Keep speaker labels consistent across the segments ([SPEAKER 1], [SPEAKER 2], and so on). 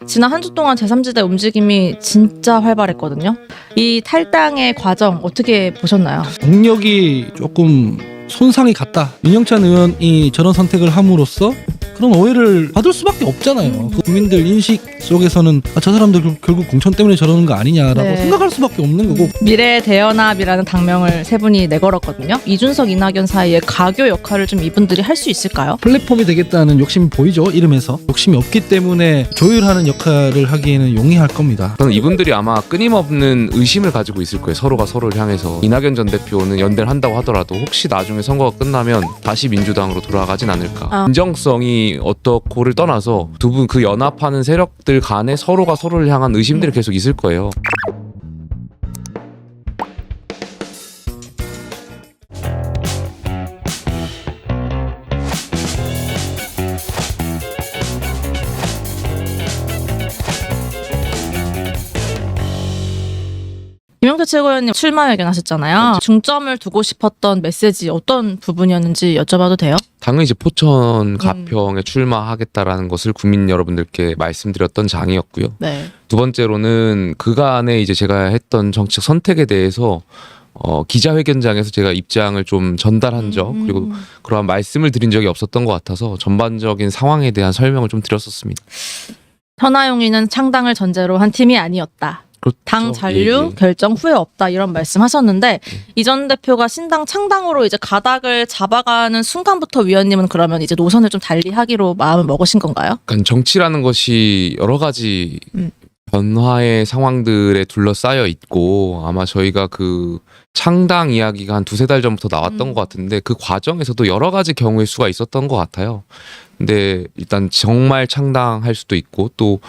[SPEAKER 1] 지난 한 주 동안 제3지대 움직임이 진짜 활발했거든요. 이 탈당의 과정 어떻게 보셨나요?
[SPEAKER 2] 동력이 조금 손상이 갔다. 윤영찬 의원이 저런 선택을 함으로써 그런 오해를 받을 수밖에 없잖아요. 그 국민들 인식 속에서는 저 사람들 결국 공천 때문에 저러는 거 아니냐라고
[SPEAKER 1] 네.
[SPEAKER 2] 생각할 수밖에 없는 거고.
[SPEAKER 1] 미래 대연합이라는 당명을 세 분이 내걸었거든요. 이준석, 이낙연 사이에 가교 역할을 좀 이분들이 할 수 있을까요?
[SPEAKER 2] 플랫폼이 되겠다는 욕심이 보이죠. 이름에서. 욕심이 없기 때문에 조율하는 역할을 하기에는 용이할 겁니다.
[SPEAKER 3] 저는 이분들이 아마 끊임없는 의심을 가지고 있을 거예요. 서로가 서로를 향해서. 이낙연 전 대표는 연대를 한다고 하더라도 혹시 나중에 선거가 끝나면 다시 민주당으로 돌아가진 않을까. 진정성이 어떻고를 떠나서 두 분 그 연합하는 세력들 간에 서로가 서로를 향한 의심들이 계속 있을 거예요.
[SPEAKER 1] 김영태 최고위원님 출마회견 하셨잖아요. 중점을 두고 싶었던 메시지 어떤 부분이었는지 여쭤봐도 돼요?
[SPEAKER 3] 당연히 이제 포천 가평에 출마하겠다라는 것을 국민 여러분들께 말씀드렸던 장이었고요.
[SPEAKER 1] 네.
[SPEAKER 3] 두 번째로는 그간에 이제 제가 했던 정책 선택에 대해서 기자회견장에서 제가 입장을 좀 전달한 적 그리고 그러한 말씀을 드린 적이 없었던 것 같아서 전반적인 상황에 대한 설명을 좀 드렸었습니다.
[SPEAKER 1] 현아용이는 창당을 전제로 한 팀이 아니었다.
[SPEAKER 3] 그렇죠.
[SPEAKER 1] 당 잔류
[SPEAKER 3] 예.
[SPEAKER 1] 결정 후회 없다 이런 말씀하셨는데 이 전 대표가 신당 창당으로 이제 가닥을 잡아가는 순간부터 위원님은 그러면 이제 노선을 좀 달리하기로 마음을 먹으신 건가요?
[SPEAKER 3] 그러니까 정치라는 것이 여러 가지 변화의 상황들에 둘러싸여 있고 아마 저희가 그 창당 이야기가 한 두세 달 전부터 나왔던 것 같은데 그 과정에서도 여러 가지 경우의 수가 있었던 것 같아요. 근데 일단 정말 창당할 수도 있고 또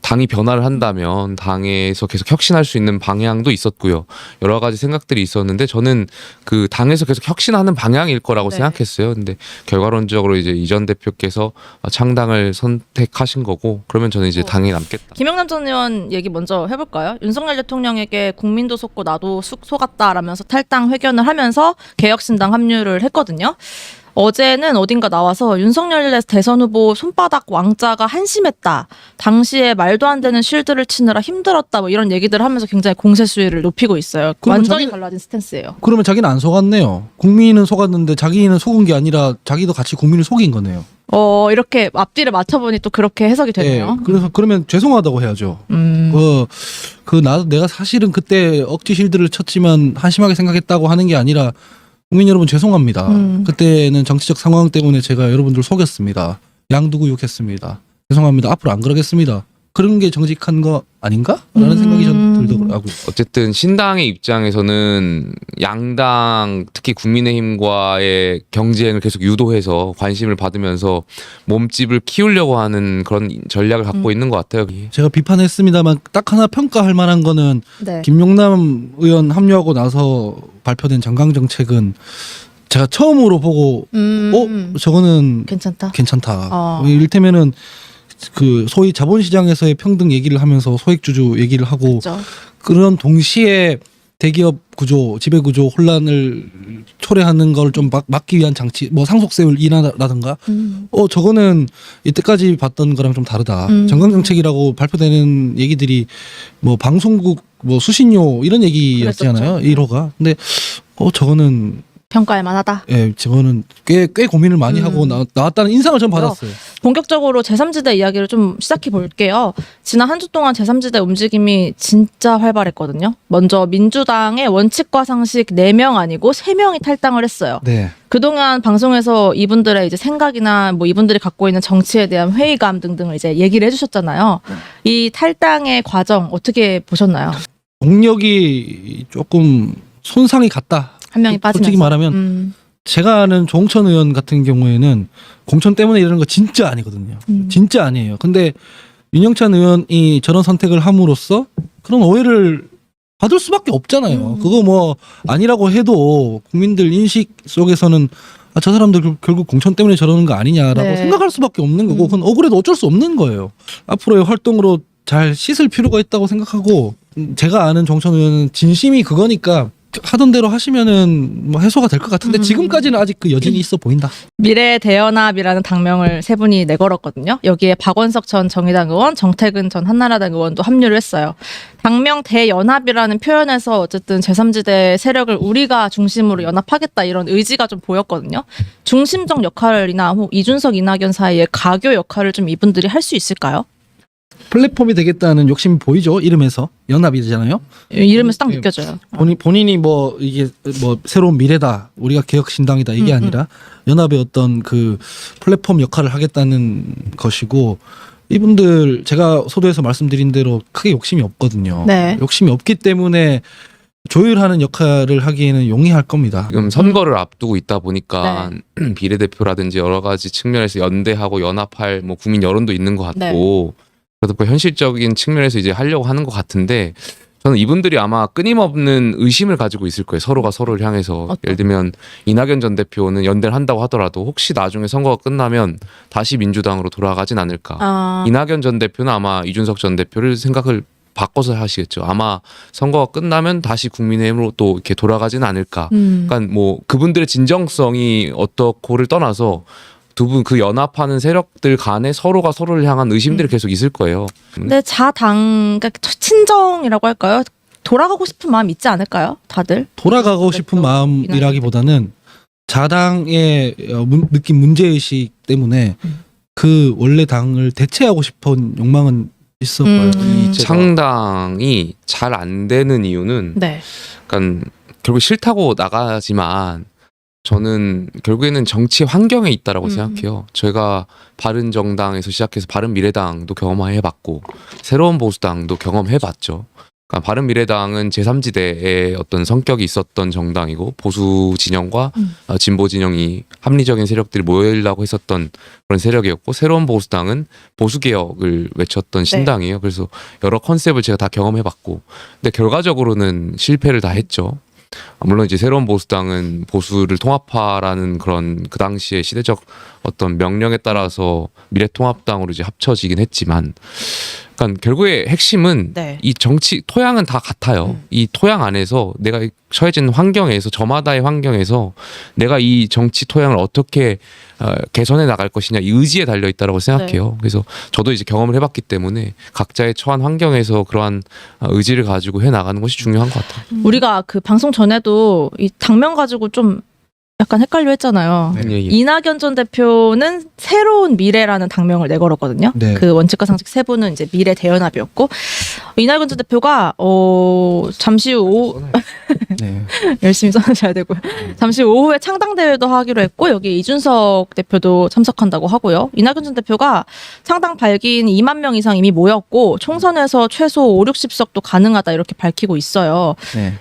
[SPEAKER 3] 당이 변화를 한다면 당에서 계속 혁신할 수 있는 방향도 있었고요. 여러 가지 생각들이 있었는데 저는 그 당에서 계속 혁신하는 방향일 거라고
[SPEAKER 1] 네.
[SPEAKER 3] 생각했어요. 근데 결과론적으로 이제 이 전 대표께서 창당을 선택하신 거고 그러면 저는 이제 당에 남겠다.
[SPEAKER 1] 김영남 전 의원 얘기 먼저 해볼까요? 윤석열 대통령에게 국민도 속고 나도 속았다라면서 탈당 회견을 하면서 개혁신당 합류를 했거든요. 어제는 어딘가 나와서 윤석열 대선 후보 손바닥 왕자가 한심했다. 당시에 말도 안 되는 쉴드를 치느라 힘들었다. 뭐 이런 얘기들을 하면서 굉장히 공세 수위를 높이고 있어요. 완전히 달라진 스탠스예요.
[SPEAKER 2] 그러면 자기는 안 속았네요. 국민은 속았는데 자기는 속은 게 아니라 자기도 같이 국민을 속인 거네요.
[SPEAKER 1] 이렇게 앞뒤를 맞춰보니 또 그렇게 해석이 되네요.
[SPEAKER 2] 그래서 그러면 죄송하다고 해야죠. 내가 사실은 그때 억지 실드를 쳤지만 한심하게 생각했다고 하는 게 아니라 국민 여러분 죄송합니다. 그때는 정치적 상황 때문에 제가 여러분들 속였습니다. 양두구육했습니다. 죄송합니다. 앞으로 안 그러겠습니다. 그런 게 정직한 거 아닌가? 라는 생각이 좀 들더라고요.
[SPEAKER 3] 어쨌든 신당의 입장에서는 양당 특히 국민의힘과의 경쟁을 계속 유도해서 관심을 받으면서 몸집을 키우려고 하는 그런 전략을 갖고 있는 것 같아요.
[SPEAKER 2] 제가 비판했습니다만 딱 하나 평가할 만한 거는
[SPEAKER 1] 네.
[SPEAKER 2] 김용남 의원 합류하고 나서 발표된 정강정책은 제가 처음으로 보고 저거는
[SPEAKER 1] 괜찮다.
[SPEAKER 2] 괜찮다. 이를테면은 그 소위 자본시장에서의 평등 얘기를 하면서 소액주주 얘기를 하고
[SPEAKER 1] 그렇죠.
[SPEAKER 2] 그런 동시에 대기업 구조, 지배 구조 혼란을 초래하는 걸 좀 막기 위한 장치, 뭐 상속세율 인하라든가, 저거는 이때까지 봤던 거랑 좀 다르다. 정강정책이라고 발표되는 얘기들이 뭐 방송국, 뭐 수신료 이런 얘기였잖아요. 1호가. 근데 저거는
[SPEAKER 1] 평가할 만하다.
[SPEAKER 2] 예, 저거는 꽤 고민을 많이 하고 나왔다는 인상을 좀 받았어요.
[SPEAKER 1] 본격적으로 제3지대 이야기를 좀 시작해 볼게요. 지난 한 주 동안 제3지대 움직임이 진짜 활발했거든요. 먼저 민주당의 원칙과 상식 4명 아니고 3명이 탈당을 했어요.
[SPEAKER 2] 네.
[SPEAKER 1] 그동안 방송에서 이분들의 이제 생각이나 뭐 이분들이 갖고 있는 정치에 대한 회의감 등등을 이제 얘기를 해주셨잖아요. 이 탈당의 과정 어떻게 보셨나요?
[SPEAKER 2] 동력이 조금 손상이 갔다.
[SPEAKER 1] 한 명이 빠지면서.
[SPEAKER 2] 솔직히 말하면 제가 아는 조홍천 의원 같은 경우에는 공천 때문에 이러는 거 진짜 아니거든요. 진짜 아니에요. 근데 윤영찬 의원이 저런 선택을 함으로써 그런 오해를 받을 수밖에 없잖아요. 그거 뭐 아니라고 해도 국민들 인식 속에서는 저 사람들 결국 공천 때문에 저러는 거 아니냐라고
[SPEAKER 1] 네.
[SPEAKER 2] 생각할 수밖에 없는 거고 그건 억울해도 어쩔 수 없는 거예요. 앞으로의 활동으로 잘 씻을 필요가 있다고 생각하고 제가 아는 정천 의원은 진심이 그거니까 하던 대로 하시면은 뭐 해소가 될 것 같은데 지금까지는 아직 그 여진이 있어 보인다.
[SPEAKER 1] 미래 대연합이라는 당명을 세 분이 내걸었거든요. 여기에 박원석 전 정의당 의원, 정태근 전 한나라당 의원도 합류를 했어요. 당명 대연합이라는 표현에서 어쨌든 제3지대 세력을 우리가 중심으로 연합하겠다 이런 의지가 좀 보였거든요. 중심적 역할이나 이준석, 이낙연 사이의 가교 역할을 좀 이분들이 할 수 있을까요?
[SPEAKER 2] 플랫폼이 되겠다는 욕심이 보이죠. 이름에서 연합이잖아요.
[SPEAKER 1] 이름에서 딱 느껴져요.
[SPEAKER 2] 본인이 뭐 이게 뭐 새로운 미래다, 우리가 개혁신당이다 이게 아니라 연합의 어떤 그 플랫폼 역할을 하겠다는 것이고, 이분들 제가 소도에서 말씀드린 대로 크게 욕심이 없거든요.
[SPEAKER 1] 네.
[SPEAKER 2] 욕심이 없기 때문에 조율하는 역할을 하기에는 용이할 겁니다.
[SPEAKER 3] 지금 선거를 앞두고 있다 보니까 비례대표라든지 여러 가지 측면에서 연대하고 연합할 뭐 국민 여론도 있는 것 같고 그래서 그 현실적인 측면에서 이제 하려고 하는 것 같은데, 저는 이분들이 아마 끊임없는 의심을 가지고 있을 거예요. 서로가 서로를 향해서. 예를 들면 이낙연 전 대표는 연대를 한다고 하더라도 혹시 나중에 선거가 끝나면 다시 민주당으로 돌아가진 않을까. 이낙연 전 대표는 아마 이준석 전 대표를 생각을 바꿔서 하시겠죠. 아마 선거가 끝나면 다시 국민의힘으로 또 이렇게 돌아가지는 않을까. 그러니까 뭐 그분들의 진정성이 어떻고를 떠나서 두 분 그 연합하는 세력들 간에 서로가 서로를 향한 의심들이 계속 있을 거예요.
[SPEAKER 1] 근데 자당, 그러니까 친정이라고 할까요? 돌아가고 싶은 마음 있지 않을까요? 다들?
[SPEAKER 2] 돌아가고 싶은 마음이라기보다는 자당의 느낀 문제의식 때문에 그 원래 당을 대체하고 싶은 욕망은 있어 보여요.
[SPEAKER 3] 이 창당이 잘 안 되는 이유는
[SPEAKER 1] 네.
[SPEAKER 3] 그러니까 결국 싫다고 나가지만 저는 결국에는 정치 환경에 있다라고 생각해요. 저희가 바른정당에서 시작해서 바른미래당도 경험해봤고 새로운 보수당도 경험해봤죠. 그러니까 바른미래당은 제3지대의 어떤 성격이 있었던 정당이고 보수 진영과 진보 진영이 합리적인 세력들이 모이려고 했었던 그런 세력이었고, 새로운 보수당은 보수개혁을 외쳤던 신당이에요. 그래서 여러 컨셉을 제가 다 경험해봤고, 근데 결과적으로는 실패를 다 했죠. 물론 이제 새로운 보수당은 보수를 통합하라는 그런 그 당시의 시대적 어떤 명령에 따라서 미래통합당으로 이제 합쳐지긴 했지만, 그러니까 결국에 핵심은 이 정치 토양은 다 같아요. 이 토양 안에서 내가 처해진 환경에서, 저마다의 환경에서 내가 이 정치 토양을 어떻게 개선해 나갈 것이냐, 이 의지에 달려 있다라고 생각해요. 그래서 저도 이제 경험을 해봤기 때문에 각자의 처한 환경에서 그러한 의지를 가지고 해 나가는 것이 중요한 것 같아요.
[SPEAKER 1] 우리가 그 방송 전에도 이 당면 가지고 좀 약간 헷갈려 했잖아요.
[SPEAKER 3] 예.
[SPEAKER 1] 이낙연 전 대표는 새로운 미래라는 당명을 내걸었거든요.
[SPEAKER 2] 네.
[SPEAKER 1] 그 원칙과 상식 세 분은 이제 미래 대연합이었고, 이낙연 전 대표가 잠시 후 오후 열심히 써주셔야 되고요. 잠시 오후에 창당 대회도 하기로 했고, 여기 이준석 대표도 참석한다고 하고요. 이낙연 전 대표가 창당 발기인 2만 명 이상 이미 모였고 총선에서 최소 5, 60석도 가능하다 이렇게 밝히고 있어요.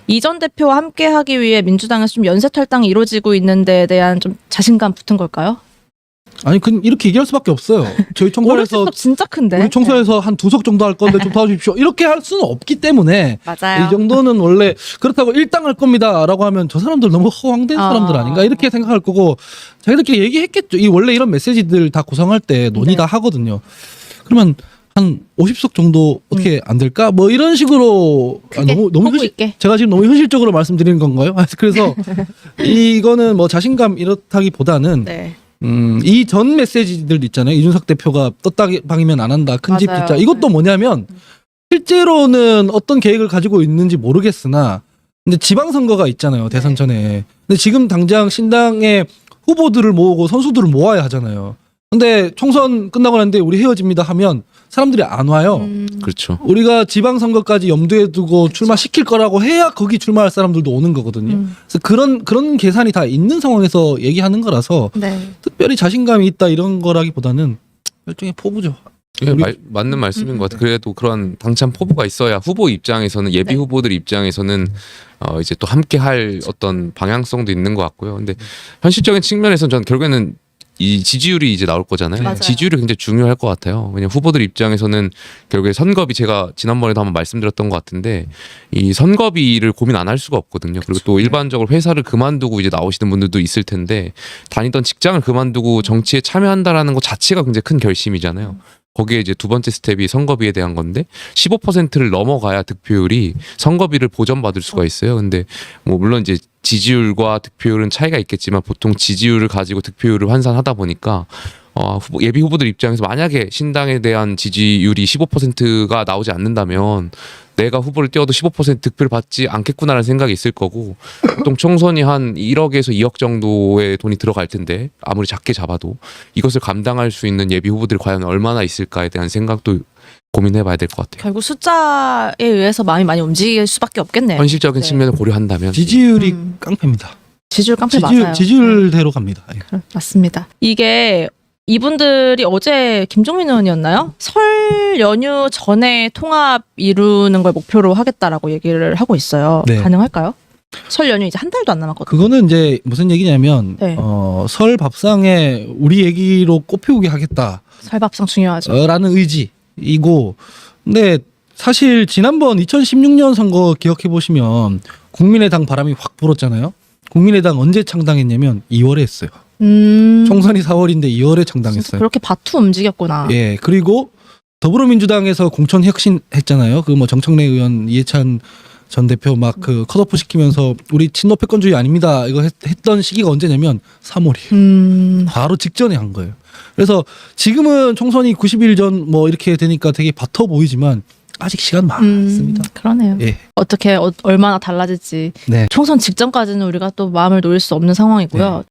[SPEAKER 1] 이 전 대표와 함께하기 위해 민주당에서 좀 연쇄 탈당이 이루어지고 있는 데 대한 좀 자신감 붙은 걸까요?
[SPEAKER 2] 아니, 이렇게 얘기할 수밖에 없어요. 저희 총선에서
[SPEAKER 1] 진짜 큰데.
[SPEAKER 2] 우리 총선에서 한 2석 정도 할 건데 좀 도와주십시오. 이렇게 할 수는 없기 때문에
[SPEAKER 1] 맞아요.
[SPEAKER 2] 이 정도는 원래 그렇다고 일당할 겁니다라고 하면 저 사람들 너무 허황된 사람들 아닌가 이렇게 생각할 거고, 자기들끼리 얘기했겠죠. 이 원래 이런 메시지들 다 구성할 때 논의 다 하거든요. 그러면 한 50석 정도 어떻게 안 될까? 뭐 이런 식으로 너무 제가 지금 너무 현실적으로 말씀드리는 건가요? 그래서 이거는 뭐 자신감 이렇다기보다는 이 전 메시지들 있잖아요. 이준석 대표가 떴다방이면 안 한다. 큰 집 짓자. 이것도 뭐냐면 실제로는 어떤 계획을 가지고 있는지 모르겠으나, 근데 지방선거가 있잖아요. 대선 전에. 근데 지금 당장 신당의 후보들을 모으고 선수들을 모아야 하잖아요. 근데 총선 끝나고 났는데 우리 헤어집니다 하면 사람들이 안 와요.
[SPEAKER 3] 그렇죠.
[SPEAKER 2] 우리가 지방선거까지 염두에 두고 출마시킬 거라고 해야 거기 출마할 사람들도 오는 거거든요. 그래서 그런 계산이 다 있는 상황에서 얘기하는 거라서 특별히 자신감이 있다 이런 거라기보다는 일종의 포부죠.
[SPEAKER 3] 맞는 말씀인 것 같아요. 그래도 그런 당찬 포부가 있어야 후보 입장에서는, 예비 후보들 입장에서는 이제 또 함께 할 어떤 방향성도 있는 것 같고요. 근데 현실적인 측면에서는 저는 결국에는 이 지지율이 이제 나올 거잖아요.
[SPEAKER 1] 맞아요.
[SPEAKER 3] 지지율이 굉장히 중요할 것 같아요. 왜냐면 후보들 입장에서는 결국에 선거비, 제가 지난번에도 한번 말씀드렸던 것 같은데 이 선거비를 고민 안 할 수가 없거든요. 그리고 또 일반적으로 회사를 그만두고 이제 나오시는 분들도 있을 텐데 다니던 직장을 그만두고 정치에 참여한다라는 것 자체가 굉장히 큰 결심이잖아요. 거기에 이제 두 번째 스텝이 선거비에 대한 건데 15%를 넘어가야 득표율이 선거비를 보전받을 수가 있어요. 근데 뭐 물론 이제 지지율과 득표율은 차이가 있겠지만 보통 지지율을 가지고 득표율을 환산하다 보니까 예비 후보들 입장에서 만약에 신당에 대한 지지율이 15%가 나오지 않는다면 내가 후보를 띄워도 15% 득표를 받지 않겠구나라는 생각이 있을 거고 보통 총선이 한 1억에서 2억 정도의 돈이 들어갈 텐데 아무리 작게 잡아도 이것을 감당할 수 있는 예비 후보들이 과연 얼마나 있을까에 대한 생각도 고민해봐야 될 것 같아요.
[SPEAKER 1] 결국 숫자에 의해서 마음이 많이 움직일 수밖에 없겠네요.
[SPEAKER 3] 현실적인
[SPEAKER 1] 네.
[SPEAKER 3] 측면을 고려한다면
[SPEAKER 2] 지지율이 깡패입니다.
[SPEAKER 1] 지지율 깡패 맞아요.
[SPEAKER 2] 지지율대로 갑니다. 예.
[SPEAKER 1] 맞습니다. 이게 이분들이 어제 김종민 의원이었나요? 설 연휴 전에 통합 이루는 걸 목표로 하겠다라고 얘기를 하고 있어요.
[SPEAKER 2] 네.
[SPEAKER 1] 가능할까요? 설 연휴 이제 한 달도 안 남았거든요.
[SPEAKER 2] 그거는 이제 무슨 얘기냐면
[SPEAKER 1] 네.
[SPEAKER 2] 설 밥상에 우리 얘기로 꽃피우게 하겠다라는
[SPEAKER 1] 설밥상 중요하죠.
[SPEAKER 2] 의지이고, 근데 사실 지난번 2016년 선거 기억해 보시면 국민의당 바람이 확 불었잖아요. 국민의당 언제 창당했냐면 2월에 했어요. 총선이 4월인데 2월에
[SPEAKER 1] 진짜
[SPEAKER 2] 창당했어요.
[SPEAKER 1] 그렇게 바투 움직였구나.
[SPEAKER 2] 예, 그리고 더불어민주당에서 공천 혁신 했잖아요. 그 뭐 정청래 의원, 이해찬 전 대표 막 그 컷오프 시키면서 우리 친노 패권주의 아닙니다. 이거 했던 시기가 언제냐면 3월이에요. 바로 직전에 한 거예요. 그래서 지금은 총선이 90일 전 뭐 이렇게 되니까 되게 바터 보이지만 아직 시간 많습니다.
[SPEAKER 1] 그러네요.
[SPEAKER 2] 예.
[SPEAKER 1] 어떻게 얼마나 달라질지
[SPEAKER 2] 네.
[SPEAKER 1] 총선 직전까지는 우리가 또 마음을 놓을 수 없는 상황이고요.